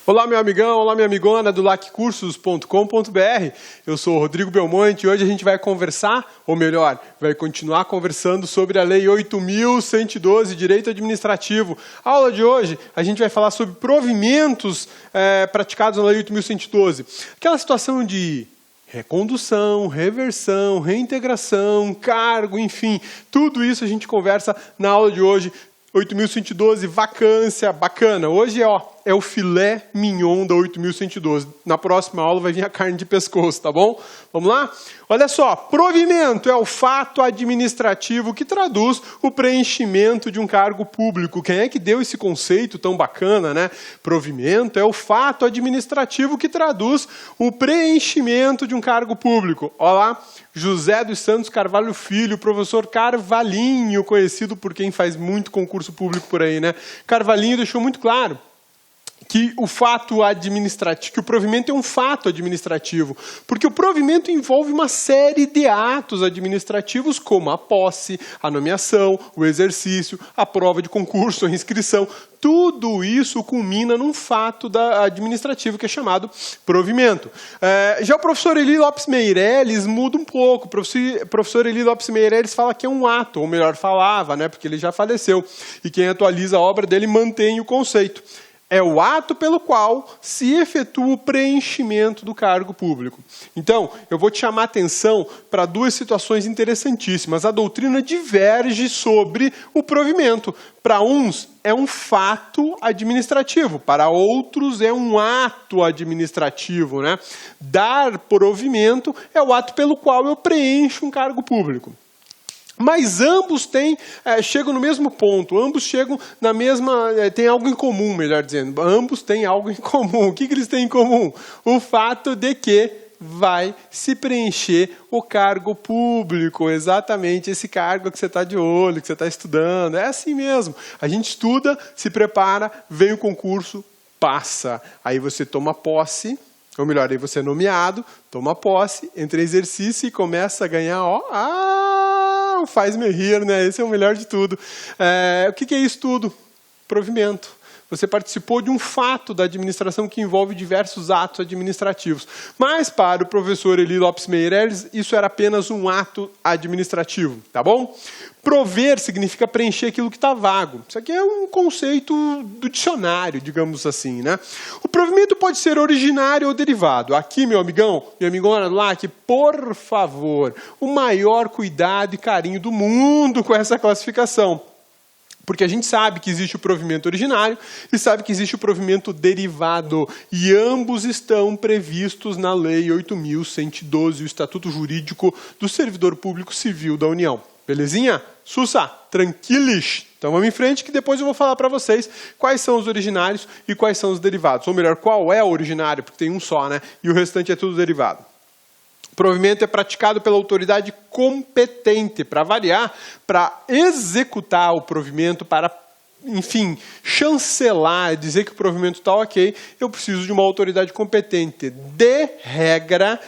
Olá, meu amigão, olá, minha amigona do laccursos.com.br. Eu sou o Rodrigo Belmonte e hoje a gente vai conversar, ou melhor, vai continuar conversando sobre a Lei 8.112, Direito Administrativo. A aula de hoje, a gente vai falar sobre provimentos praticados na Lei 8.112. Aquela situação de recondução, reversão, reintegração, cargo, enfim, tudo isso a gente conversa na aula de hoje. 8.112, vacância, bacana. Hoje é o filé mignon da 8.112. Na próxima aula vai vir a carne de pescoço, tá bom? Vamos lá? Olha só, provimento é o fato administrativo que traduz o preenchimento de um cargo público. Quem é que deu esse conceito tão bacana, né? Provimento é o fato administrativo que traduz o preenchimento de um cargo público. Olha lá, José dos Santos Carvalho Filho, professor Carvalhinho, conhecido por quem faz muito concurso público por aí, né? Carvalhinho deixou muito claro que o fato administrativo, que o provimento é um fato administrativo, porque o provimento envolve uma série de atos administrativos, como a posse, a nomeação, o exercício, a prova de concurso, a inscrição. Tudo isso culmina num fato administrativo que é chamado provimento. Já o professor Eli Lopes Meireles muda um pouco. O professor Eli Lopes Meireles fala que é um ato, ou melhor, falava, né, porque ele já faleceu. E quem atualiza a obra dele mantém o conceito. É o ato pelo qual se efetua o preenchimento do cargo público. Então, eu vou te chamar a atenção para duas situações interessantíssimas. A doutrina diverge sobre o provimento. Para uns, é um fato administrativo. Para outros, é um ato administrativo, né? Dar provimento é o ato pelo qual eu preencho um cargo público. Mas ambos chegam no mesmo ponto, ambos chegam na mesma, tem algo em comum, melhor dizendo. Ambos têm algo em comum. O que eles têm em comum? O fato de que vai se preencher o cargo público, exatamente esse cargo que você está de olho, que você está estudando. É assim mesmo. A gente estuda, se prepara, vem o concurso, passa. Aí você toma posse, ou melhor, aí você é nomeado, toma posse, entra em exercício e começa a ganhar, faz-me rir, né? Esse é o melhor de tudo. O que é isso tudo? Provimento. Você participou de um fato da administração que envolve diversos atos administrativos. Mas para o professor Eli Lopes Meireles, isso era apenas um ato administrativo, tá bom? Prover significa preencher aquilo que está vago. Isso aqui é um conceito do dicionário, digamos assim, né? O provimento pode ser originário ou derivado. Aqui, meu amigão, minha amigona lá, que por favor, o maior cuidado e carinho do mundo com essa classificação. Porque a gente sabe que existe o provimento originário e sabe que existe o provimento derivado. E ambos estão previstos na Lei 8.112, o Estatuto Jurídico do Servidor Público Civil da União. Belezinha? Sussa, tranquilos? Então vamos em frente que depois eu vou falar para vocês quais são os originários e quais são os derivados. Ou melhor, qual é o originário, porque tem um só, né? E o restante é tudo derivado. O provimento é praticado pela autoridade competente, para variar, para executar o provimento, para, enfim, chancelar, dizer que o provimento está ok, eu preciso de uma autoridade competente. De regra,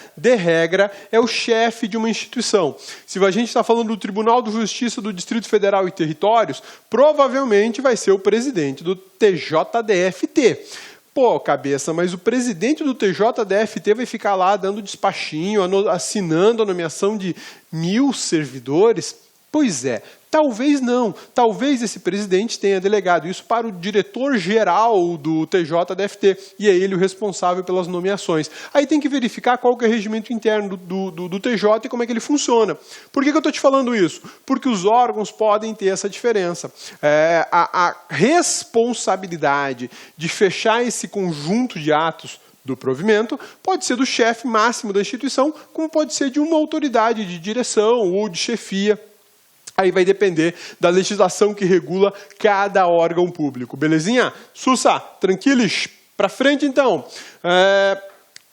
é o chefe de uma instituição. Se a gente está falando do Tribunal de Justiça do Distrito Federal e Territórios, provavelmente vai ser o presidente do TJDFT. Pô, cabeça, mas o presidente do TJDFT vai ficar lá dando despachinho, assinando a nomeação de 1.000 servidores? Pois é, talvez não. Talvez esse presidente tenha delegado isso para o diretor-geral do TJDFT, e é ele o responsável pelas nomeações. Aí tem que verificar qual que é o regimento interno do TJ e como é que ele funciona. Por que eu estou te falando isso? Porque os órgãos podem ter essa diferença. A responsabilidade de fechar esse conjunto de atos do provimento pode ser do chefe máximo da instituição, como pode ser de uma autoridade de direção ou de chefia. Aí vai depender da legislação que regula cada órgão público. Belezinha? Sussa, tranquilos? Para frente, então.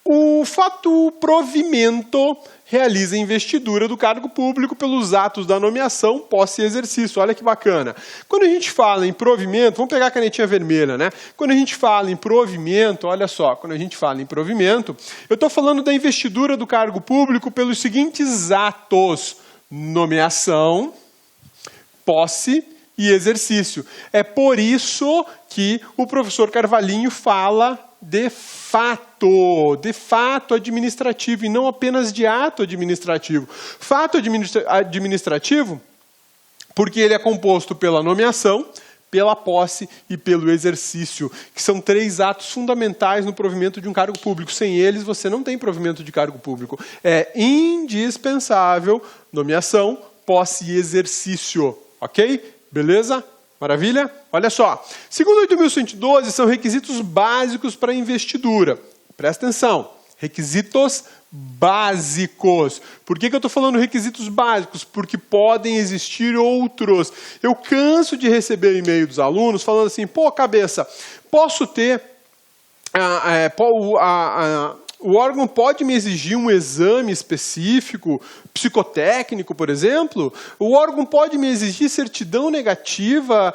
O fato provimento realiza a investidura do cargo público pelos atos da nomeação, posse e exercício. Olha que bacana. Quando a gente fala em provimento, vamos pegar a canetinha vermelha, né? Quando a gente fala em provimento, olha só, quando a gente fala em provimento, eu estou falando da investidura do cargo público pelos seguintes atos: nomeação, posse e exercício. É por isso que o professor Carvalhinho fala de fato administrativo, e não apenas de ato administrativo. Fato administrativo, porque ele é composto pela nomeação, pela posse e pelo exercício, que são 3 atos fundamentais no provimento de um cargo público. Sem eles, você não tem provimento de cargo público. É indispensável nomeação, posse e exercício. Ok? Beleza? Maravilha? Olha só. Segundo 8.112, são requisitos básicos para investidura. Presta atenção. Requisitos básicos. Por que eu estou falando requisitos básicos? Porque podem existir outros. Eu canso de receber e-mail dos alunos falando assim, pô, cabeça, posso ter... o órgão pode me exigir um exame específico, psicotécnico, por exemplo? O órgão pode me exigir certidão negativa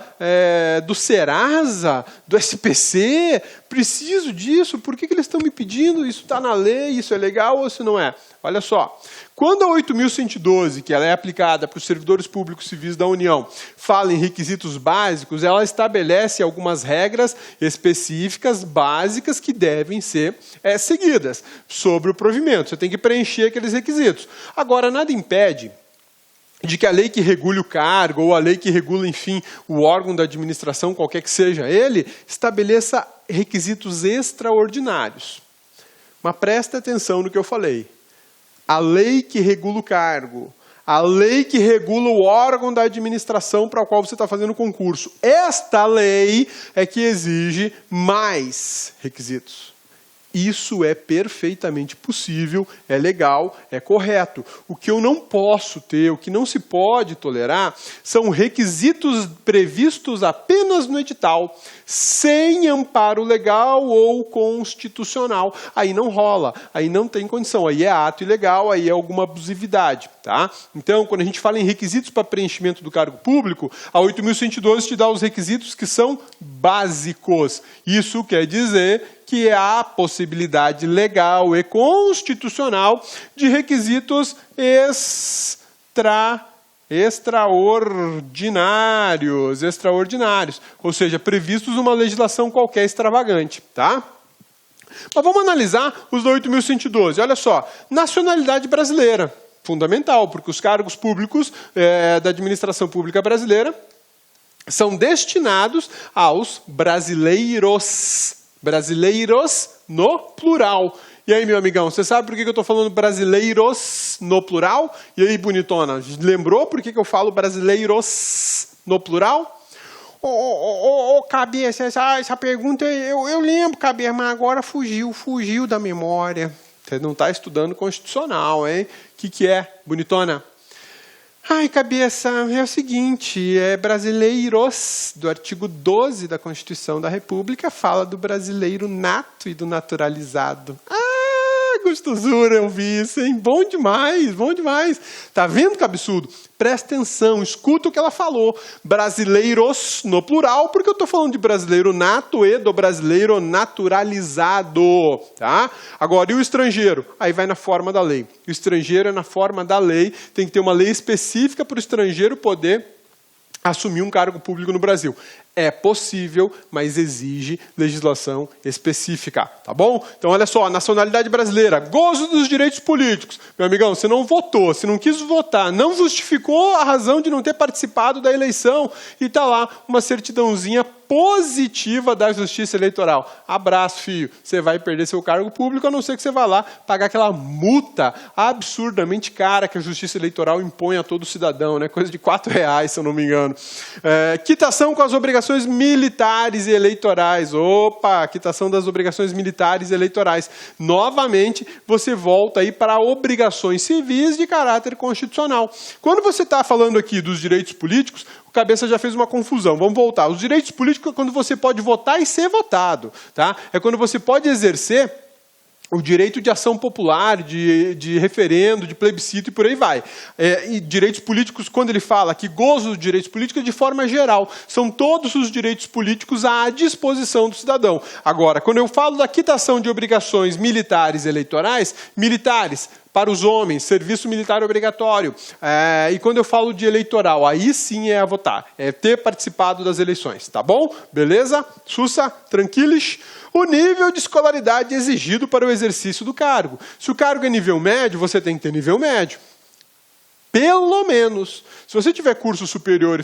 do Serasa, do SPC? Preciso disso? Por que eles estão me pedindo? Isso está na lei, isso é legal ou isso não é? Olha só, quando a 8.112, que ela é aplicada para os servidores públicos civis da União, fala em requisitos básicos, ela estabelece algumas regras específicas, básicas, que devem ser seguidas sobre o provimento. Você tem que preencher aqueles requisitos. Agora, nada impede de que a lei que regule o cargo, ou a lei que regula, enfim, o órgão da administração, qualquer que seja ele, estabeleça requisitos extraordinários. Mas presta atenção no que eu falei. A lei que regula o cargo, a lei que regula o órgão da administração para o qual você está fazendo o concurso, esta lei é que exige mais requisitos. Isso é perfeitamente possível, é legal, é correto. O que eu não posso ter, o que não se pode tolerar, são requisitos previstos apenas no edital, sem amparo legal ou constitucional. Aí não rola, aí não tem condição, aí é ato ilegal, aí é alguma abusividade. Tá? Então, quando a gente fala em requisitos para preenchimento do cargo público, a 8.112 te dá os requisitos que são básicos. Isso quer dizer que há possibilidade legal e constitucional de requisitos extraordinários, ou seja, previstos numa legislação qualquer extravagante, tá? Mas vamos analisar os da 8.112. Olha só, nacionalidade brasileira, fundamental, porque os cargos públicos da administração pública brasileira são destinados aos brasileiros no plural. E aí, meu amigão, você sabe por que eu estou falando brasileiros no plural? E aí, bonitona, lembrou por que eu falo brasileiros no plural? Cabeça, essa pergunta eu lembro, Cabeça, mas agora fugiu da memória. Você não está estudando constitucional, hein? O que é, bonitona? Ai, Cabeça, é o seguinte, brasileiros, do artigo 12 da Constituição da República, fala do brasileiro nato e do naturalizado. Gostosura, eu vi isso, hein? Bom demais, bom demais. Tá vendo que absurdo? Presta atenção, escuta o que ela falou. Brasileiros no plural, porque eu estou falando de brasileiro nato e do brasileiro naturalizado. Tá? Agora, e o estrangeiro? Aí vai na forma da lei. O estrangeiro é na forma da lei, tem que ter uma lei específica para o estrangeiro poder assumir um cargo público no Brasil. É possível, mas exige legislação específica, tá bom? Então, olha só, nacionalidade brasileira, gozo dos direitos políticos. Meu amigão, você não votou, você não quis votar, não justificou a razão de não ter participado da eleição e está lá uma certidãozinha positiva da Justiça Eleitoral. Abraço, filho. Você vai perder seu cargo público, a não ser que você vá lá pagar aquela multa absurdamente cara que a Justiça Eleitoral impõe a todo cidadão, né? Coisa de R$4, se eu não me engano. Quitação com as obrigações militares e eleitorais. Opa, quitação das obrigações militares e eleitorais. Novamente, você volta aí para obrigações civis de caráter constitucional. Quando você está falando aqui dos direitos políticos, o Cabeça já fez uma confusão. Vamos voltar. Os direitos políticos é quando você pode votar e ser votado. Tá? É quando você pode exercer o direito de ação popular, de referendo, de plebiscito e por aí vai. E direitos políticos, quando ele fala que gozo dos direitos políticos, de forma geral, são todos os direitos políticos à disposição do cidadão. Agora, quando eu falo da quitação de obrigações militares e eleitorais, militares, Para os homens, serviço militar obrigatório. E quando eu falo de eleitoral, aí sim é a votar. É ter participado das eleições, tá bom? Beleza? Sussa? Tranquilos? O nível de escolaridade exigido para o exercício do cargo. Se o cargo é nível médio, você tem que ter nível médio. Pelo menos. Se você tiver curso superior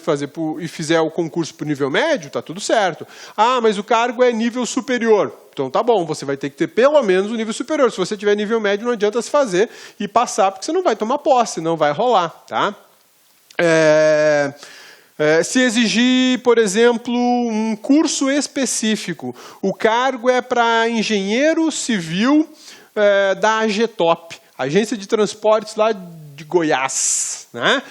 e fizer o concurso por nível médio, tá tudo certo. Ah, mas o cargo é nível superior. Então tá bom, você vai ter que ter pelo menos o nível superior. Se você tiver nível médio, não adianta se fazer e passar, porque você não vai tomar posse, não vai rolar, tá? Se exigir, por exemplo, um curso específico, o cargo é para engenheiro civil da AGTOP, Agência de Transportes lá de Goiás, né?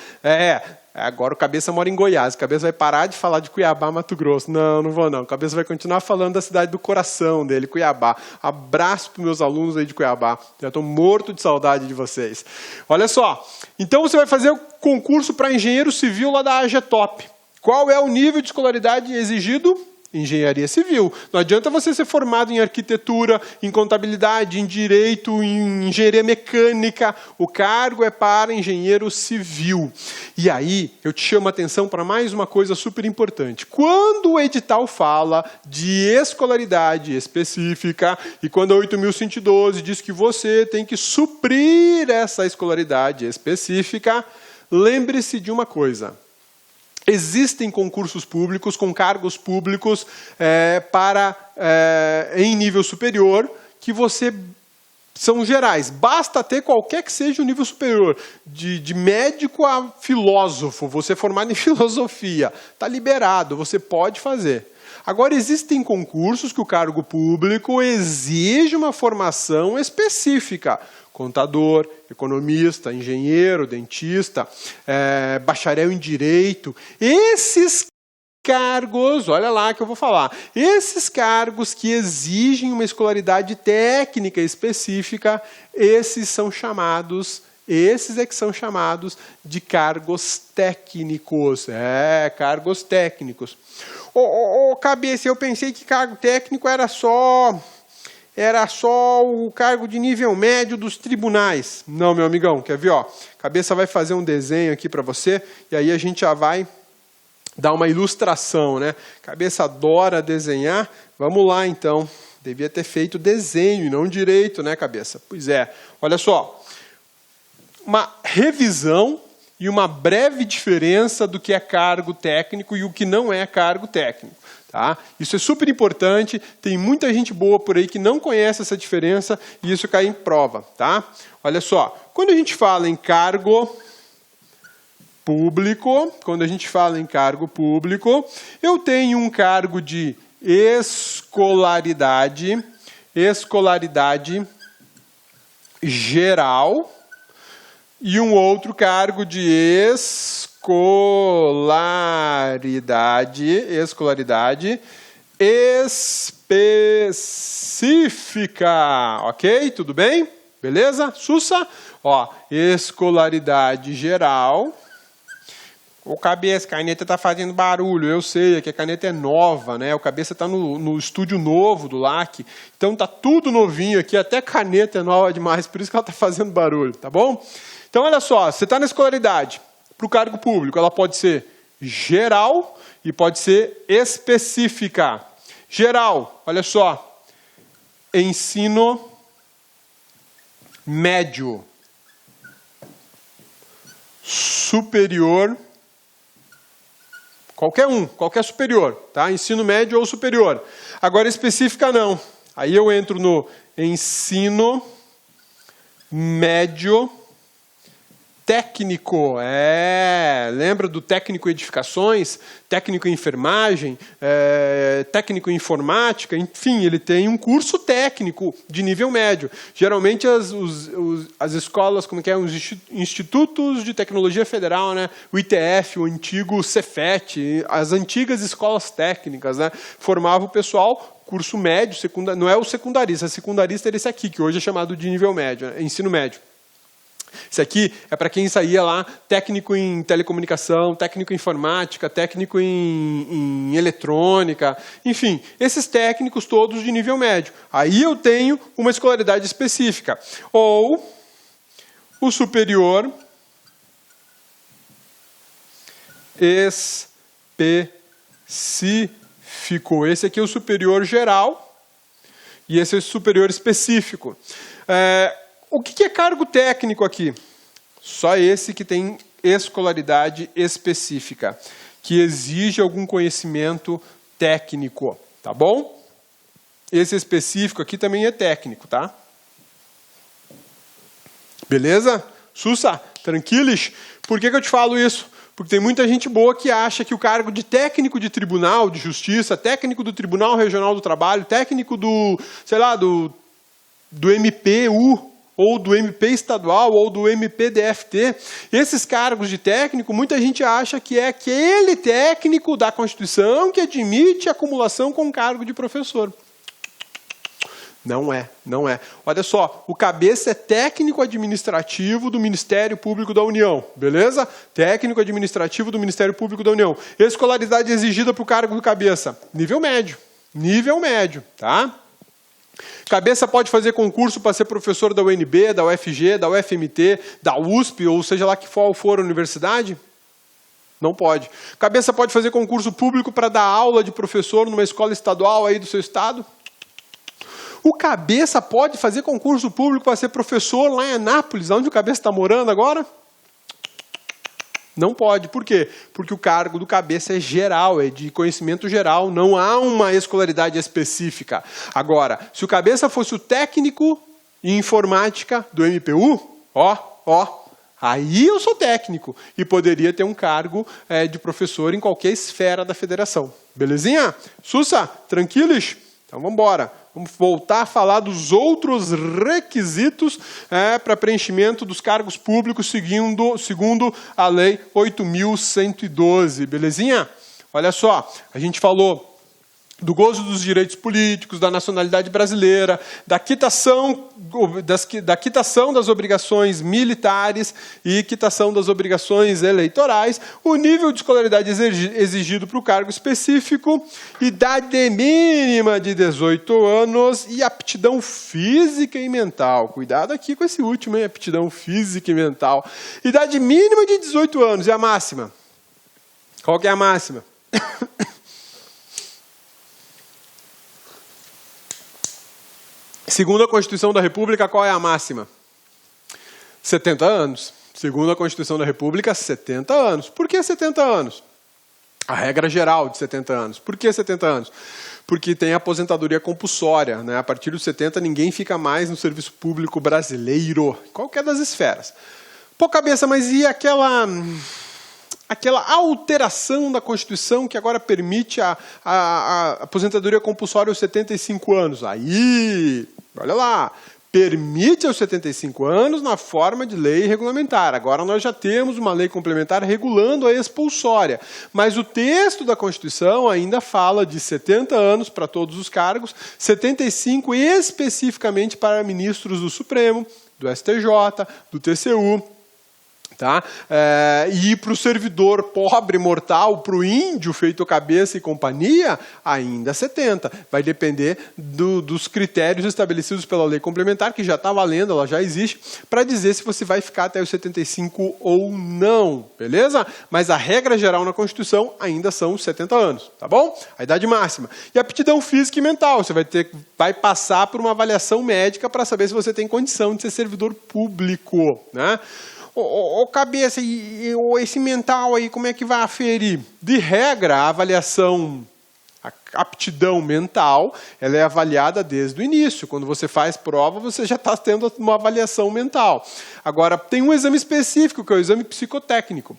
Agora o Cabeça mora em Goiás, o Cabeça vai parar de falar de Cuiabá, Mato Grosso. Não, não vou não. O Cabeça vai continuar falando da cidade do coração dele, Cuiabá. Abraço para os meus alunos aí de Cuiabá. Já estou morto de saudade de vocês. Olha só, então você vai fazer o concurso para engenheiro civil lá da AGTOP. Qual é o nível de escolaridade exigido? Engenharia civil. Não adianta você ser formado em arquitetura, em contabilidade, em direito, em engenharia mecânica. O cargo é para engenheiro civil. E aí, eu te chamo a atenção para mais uma coisa super importante. Quando o edital fala de escolaridade específica, e quando a 8.112 diz que você tem que suprir essa escolaridade específica, lembre-se de uma coisa. Existem concursos públicos com cargos públicos em nível superior que são gerais. Basta ter qualquer que seja o nível superior, de médico a filósofo, você é formado em filosofia, está liberado, você pode fazer. Agora, existem concursos que o cargo público exige uma formação específica. Contador, economista, engenheiro, dentista, bacharel em direito. Esses cargos, olha lá que eu vou falar, esses cargos que exigem uma escolaridade técnica específica, esses é que são chamados de cargos técnicos. Cargos técnicos. Cabeça, eu pensei que cargo técnico era só o cargo de nível médio dos tribunais. Não, meu amigão, quer ver? Cabeça vai fazer um desenho aqui para você, e aí a gente já vai dar uma ilustração, né? Cabeça adora desenhar. Vamos lá, então. Devia ter feito desenho e não direito, né, Cabeça? Pois é. Olha só. Uma revisão e uma breve diferença do que é cargo técnico e o que não é cargo técnico. Tá? Isso é super importante, tem muita gente boa por aí que não conhece essa diferença e isso cai em prova. Tá? Olha só, quando a gente fala em cargo público, eu tenho um cargo de escolaridade geral e um outro cargo de escolaridade específica. Ok? Tudo bem? Beleza? Sussa? Escolaridade geral. O Cabeça, a caneta está fazendo barulho. Eu sei, é que a caneta é nova, né? O Cabeça está no estúdio novo do LAC. Então está tudo novinho aqui, até a caneta é nova demais, por isso que ela está fazendo barulho, tá bom? Então, olha só, você está na escolaridade. Para o cargo público, ela pode ser geral e pode ser específica. Geral, olha só, ensino médio, superior, qualquer superior, tá? Ensino médio ou superior. Agora, específica não. Aí eu entro no ensino médio técnico, lembra do técnico em edificações, técnico em enfermagem, técnico em informática, enfim, ele tem um curso técnico de nível médio. Geralmente as escolas, os institutos de tecnologia federal, né, o ITF, o antigo Cefet, as antigas escolas técnicas, né, formavam o pessoal curso médio, não é o secundarista, secundarista era esse aqui, que hoje é chamado de nível médio, né, ensino médio. Isso aqui é para quem saía lá, técnico em telecomunicação, técnico em informática, técnico em eletrônica, enfim, esses técnicos todos de nível médio. Aí eu tenho uma escolaridade específica. Ou o superior específico. Esse aqui é o superior geral e esse é o superior específico. O que é cargo técnico aqui? Só esse que tem escolaridade específica, que exige algum conhecimento técnico, tá bom? Esse específico aqui também é técnico, tá? Beleza? Sussa, tranquilos? Por que eu te falo isso? Porque tem muita gente boa que acha que o cargo de técnico de tribunal de justiça, técnico do Tribunal Regional do Trabalho, técnico do, sei lá, do MPU, ou do MP estadual, ou do MPDFT, esses cargos de técnico, muita gente acha que é aquele técnico da Constituição que admite acumulação com cargo de professor. Não é, não é. Olha só, o cabeça é técnico administrativo do Ministério Público da União, beleza? Técnico administrativo do Ministério Público da União. Escolaridade exigida para o cargo do cabeça, nível médio, tá? Cabeça pode fazer concurso para ser professor da UNB, da UFG, da UFMT, da USP, ou seja lá que for a universidade? Não pode. Cabeça pode fazer concurso público para dar aula de professor numa escola estadual aí do seu estado? O cabeça pode fazer concurso público para ser professor lá em Anápolis, onde o cabeça está morando agora? Não pode. Por quê? Porque o cargo do cabeça é geral, é de conhecimento geral, não há uma escolaridade específica. Agora, se o cabeça fosse o técnico em informática do MPU, aí eu sou técnico e poderia ter um cargo de professor em qualquer esfera da federação. Belezinha? Sussa, tranquilos? Então vamos embora. Vamos voltar a falar dos outros requisitos para preenchimento dos cargos públicos segundo a Lei 8.112. Belezinha? Olha só, a gente falou do gozo dos direitos políticos, da nacionalidade brasileira, da quitação das obrigações militares e quitação das obrigações eleitorais, o nível de escolaridade exigido para o cargo específico, idade mínima de 18 anos e aptidão física e mental. Cuidado aqui com esse último, hein? Aptidão física e mental. Idade mínima de 18 anos. E a máxima? Qual que é a máxima? Segundo a Constituição da República, qual é a máxima? 70 anos. Segundo a Constituição da República, 70 anos. Por que 70 anos? A regra geral de 70 anos. Por que 70 anos? Porque tem a aposentadoria compulsória, né? A partir dos 70, ninguém fica mais no serviço público brasileiro, qualquer das esferas. Pô, cabeça, mas e aquela alteração da Constituição que agora permite a aposentadoria compulsória aos 75 anos. Aí, olha lá, permite aos 75 anos na forma de lei regulamentar. Agora nós já temos uma lei complementar regulando a expulsória. Mas o texto da Constituição ainda fala de 70 anos para todos os cargos, 75 especificamente para ministros do Supremo, do STJ, do TCU, tá? E para o servidor pobre, mortal, para o índio feito cabeça e companhia, ainda 70. Vai depender dos critérios estabelecidos pela lei complementar, que já está valendo, ela já existe, para dizer se você vai ficar até os 75 ou não, beleza? Mas a regra geral na Constituição ainda são os 70 anos, tá bom? A idade máxima. E aptidão física e mental, você vai passar por uma avaliação médica para saber se você tem condição de ser servidor público, né? Cabeça, esse mental aí, como é que vai aferir? De regra, a avaliação, a aptidão mental, ela é avaliada desde o início. Quando você faz prova, você já está tendo uma avaliação mental. Agora, tem um exame específico, que é o exame psicotécnico.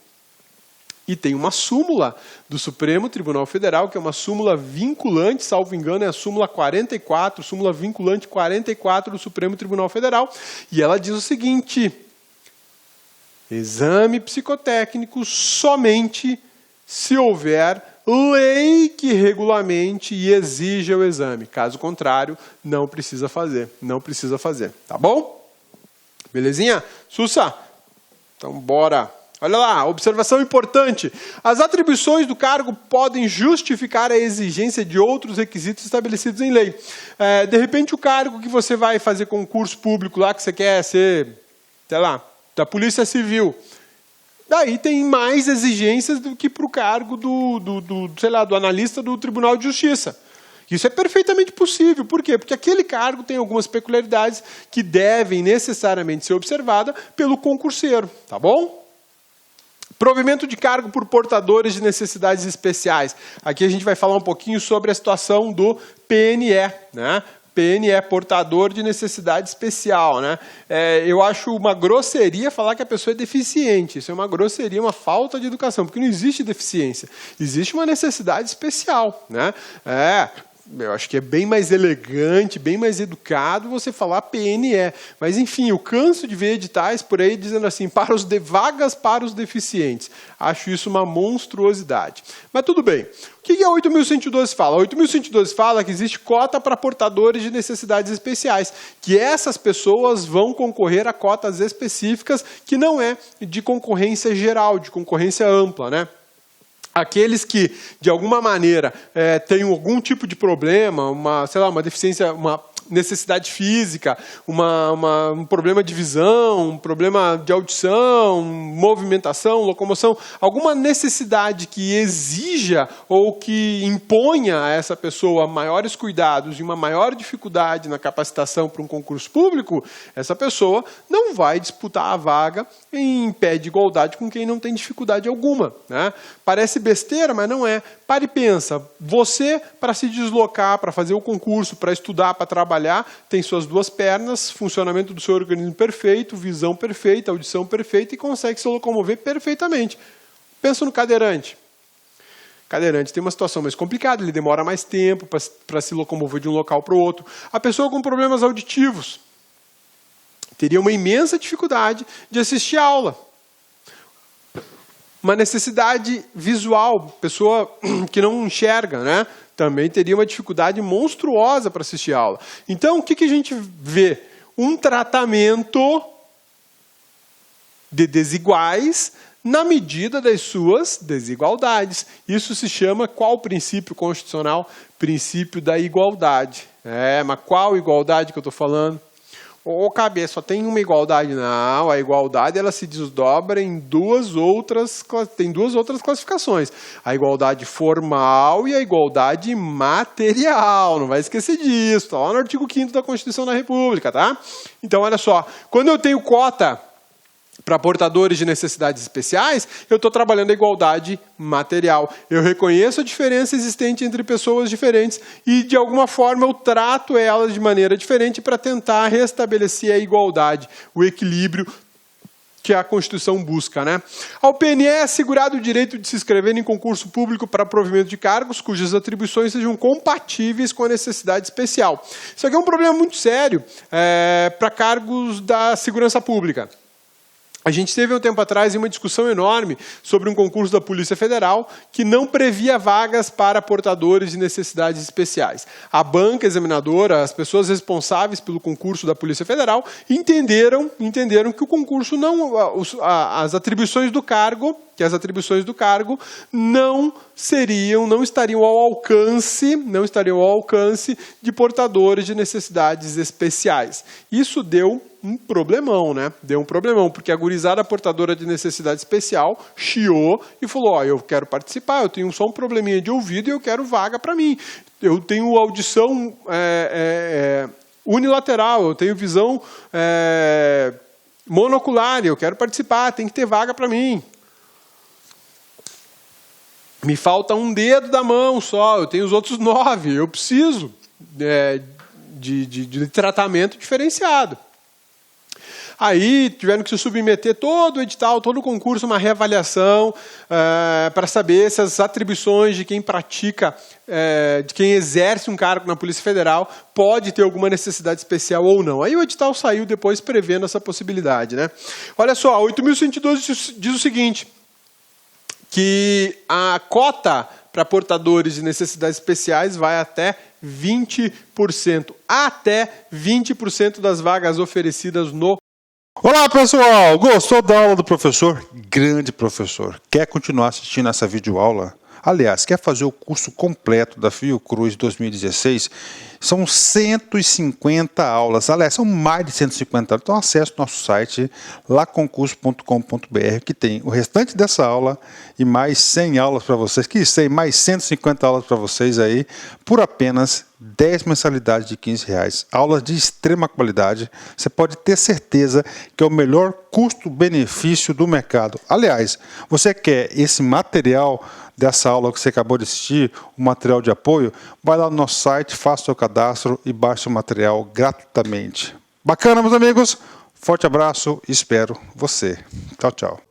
E tem uma súmula do Supremo Tribunal Federal, que é uma súmula vinculante, salvo engano, é a súmula 44, súmula vinculante 44 do Supremo Tribunal Federal. E ela diz o seguinte: exame psicotécnico somente se houver lei que regulamente e exija o exame. Caso contrário, não precisa fazer. Não precisa fazer. Tá bom? Belezinha? Sussa? Então, bora. Olha lá, observação importante. As atribuições do cargo podem justificar a exigência de outros requisitos estabelecidos em lei. De repente, o cargo que você vai fazer concurso público lá, que você quer ser, sei lá, da Polícia Civil. Daí tem mais exigências do que para o cargo do analista do Tribunal de Justiça. Isso é perfeitamente possível. Por quê? Porque aquele cargo tem algumas peculiaridades que devem necessariamente ser observadas pelo concurseiro. Tá bom? Provimento de cargo por portadores de necessidades especiais. Aqui a gente vai falar um pouquinho sobre a situação do PNE, né? PNE, portador de necessidade especial, né? Eu acho uma grosseria falar que a pessoa é deficiente. Isso é uma grosseria, uma falta de educação, porque não existe deficiência. Existe uma necessidade especial, né? Eu acho que é bem mais elegante, bem mais educado você falar PNE. Mas, enfim, eu canso de ver editais por aí dizendo assim, vagas para os deficientes. Acho isso uma monstruosidade. Mas tudo bem. O que a 8.112 fala? A 8.112 fala que existe cota para portadores de necessidades especiais, que essas pessoas vão concorrer a cotas específicas que não é de concorrência geral, de concorrência ampla, né? Aqueles que, de alguma maneira, têm algum tipo de problema, uma deficiência, uma necessidade física, um problema de visão, um problema de audição, movimentação, locomoção, alguma necessidade que exija ou que imponha a essa pessoa maiores cuidados e uma maior dificuldade na capacitação para um concurso público, essa pessoa não vai disputar a vaga em pé de igualdade com quem não tem dificuldade alguma, né? Parece besteira, mas não é. Pare e pensa, você, para se deslocar, para fazer o concurso, para estudar, para trabalhar, tem suas duas pernas, funcionamento do seu organismo perfeito, visão perfeita, audição perfeita e consegue se locomover perfeitamente. Pensa no cadeirante. Cadeirante tem uma situação mais complicada, ele demora mais tempo para se locomover de um local para o outro. A pessoa com problemas auditivos teria uma imensa dificuldade de assistir a aula. Uma necessidade visual, pessoa que não enxerga, né? Também teria uma dificuldade monstruosa para assistir a aula. Então, o que a gente vê? Um tratamento de desiguais na medida das suas desigualdades. Isso se chama qual princípio constitucional? Princípio da igualdade. Mas qual igualdade que eu estou falando? Ô, cabeça, só tem uma igualdade. Não, a igualdade ela se desdobra em duas outras classificações. A igualdade formal e a igualdade material. Não vai esquecer disso. Está lá no artigo 5º da Constituição da República, tá? Então, olha só. Quando eu tenho cota para portadores de necessidades especiais, eu estou trabalhando a igualdade material. Eu reconheço a diferença existente entre pessoas diferentes e, de alguma forma, eu trato elas de maneira diferente para tentar restabelecer a igualdade, o equilíbrio que a Constituição busca, né? Ao PNE é assegurado o direito de se inscrever em concurso público para provimento de cargos cujas atribuições sejam compatíveis com a necessidade especial. Isso aqui é um problema muito sério para cargos da segurança pública. A gente teve um tempo atrás uma discussão enorme sobre um concurso da Polícia Federal que não previa vagas para portadores de necessidades especiais. A banca examinadora, as pessoas responsáveis pelo concurso da Polícia Federal entenderam que o concurso as atribuições do cargo não estariam ao alcance de portadores de necessidades especiais. Isso deu um problemão, né? Deu um problemão, porque a gurizada portadora de necessidade especial chiou e falou, eu quero participar, eu tenho só um probleminha de ouvido e eu quero vaga para mim. Eu tenho audição unilateral, eu tenho visão monocular, eu quero participar, tem que ter vaga para mim. Me falta um dedo da mão só, eu tenho os outros 9, eu preciso de tratamento diferenciado. Aí tiveram que se submeter todo o edital, todo o concurso, uma reavaliação para saber se as atribuições de quem pratica, de quem exerce um cargo na Polícia Federal pode ter alguma necessidade especial ou não. Aí o edital saiu depois prevendo essa possibilidade, né? Olha só, a 8.112 diz o seguinte, que a cota para portadores de necessidades especiais vai até 20%. Até 20% das vagas oferecidas no... Olá, pessoal! Gostou da aula do professor? Grande professor! Quer continuar assistindo essa videoaula? Aliás, quer fazer o curso completo da Fiocruz 2016? São 150 aulas, aliás, são mais de 150 aulas. Então acesse o nosso site, laconcurso.com.br, que tem o restante dessa aula e mais 100 aulas para vocês, que sei, mais 150 aulas para vocês aí, por apenas 10 mensalidades de R$15. Aulas de extrema qualidade, você pode ter certeza que é o melhor custo-benefício do mercado. Aliás, você quer esse material dessa aula que você acabou de assistir, o material de apoio, vai lá no nosso site, faça o seu cadastro e baixe o material gratuitamente. Bacana, meus amigos? Forte abraço e espero você. Tchau, tchau.